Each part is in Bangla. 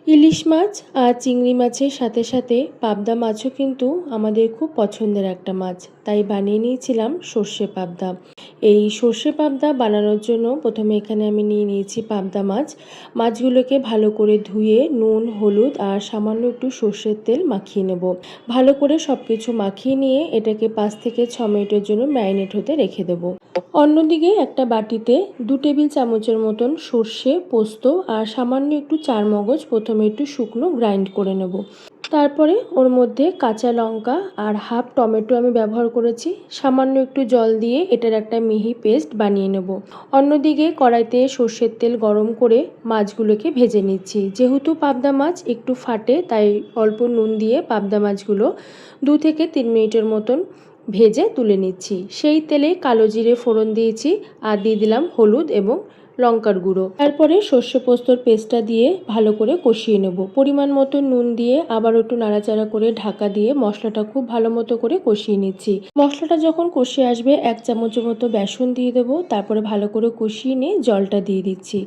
ইলিশ মাছ আর চিংড়ি মাছের সাথে সাথে পাবদা মাছও কিন্তু আমাদের খুব পছন্দের একটা মাছ, তাই বানিয়ে নিয়েছিলাম সর্ষে পাবদা। এই সর্ষে পাবদা বানানোর জন্য প্রথমে এখানে আমি নিয়ে নিয়েছি পাবদা মাছ। মাছগুলোকে ভালো করে ধুয়ে নুন, হলুদ আর সামান্য একটু সর্ষের তেল মাখিয়ে নেব। ভালো করে সব কিছু মাখিয়ে নিয়ে এটাকে 5 থেকে 6 মিনিটের জন্য ম্যারিনেট হতে রেখে দেবো। অন্যদিকে একটা বাটিতে 2 টেবিল চামচের মতন সর্ষে, পোস্ত আর সামান্য একটু চারমগজ প্রথমে একটু শুকনো গ্রাইন্ড করে নেব। তারপরে ওর মধ্যে কাঁচা লঙ্কা আর হাফ টমেটো আমি ব্যবহার করেছি। সামান্য একটু জল দিয়ে এটার একটা মিহি পেস্ট বানিয়ে নেব। অন্যদিকে কড়াইতে সর্ষের তেল গরম করে মাছগুলোকে ভেজে নিচ্ছি। যেহেতু পাবদা মাছ একটু ফাটে, তাই অল্প নুন দিয়ে পাবদা মাছগুলো 2 থেকে 3 মিনিটের মতন ভেজে তুলে নিচ্ছি। সেই তেলে কালো জিরে ফোড়ন দিয়েছি আর দিয়ে দিলাম হলুদ এবং লঙ্কার গুঁড়ো। তারপরে সর্ষে পোস্তর পেস্টটা দিয়ে ভালো করে কষিয়ে নেব। পরিমাণ মতো নুন দিয়ে আবার একটু নাড়াচাড়া করে ঢাকা দিয়ে মশলাটা খুব ভালো মতো করে কষিয়ে নিচ্ছি। মশলাটা যখন কষে আসবে 1 চামচের মতো বেসন দিয়ে দেবো। তারপরে ভালো করে কষিয়ে নিয়ে জলটা দিয়ে দিচ্ছি।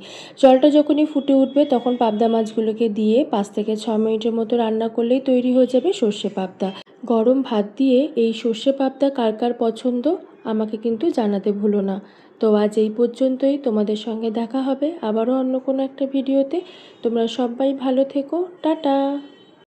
জলটা যখনই ফুটে উঠবে তখন পাবদা মাছগুলোকে দিয়ে 5 থেকে 6 মিনিটের মতো রান্না করলেই তৈরি হয়ে যাবে সর্ষে পাবদা। গরম ভাত দিয়ে এই সর্ষে পাবদা কার কার পছন্দ আমাকে কিন্তু জানাতে ভুলো না। তো আজ এই পর্যন্তই, তোমাদের সঙ্গে দেখা হবে আবারও অন্য কোনো একটা ভিডিওতে। তোমরা সবাই ভালো থেকো, টাটা।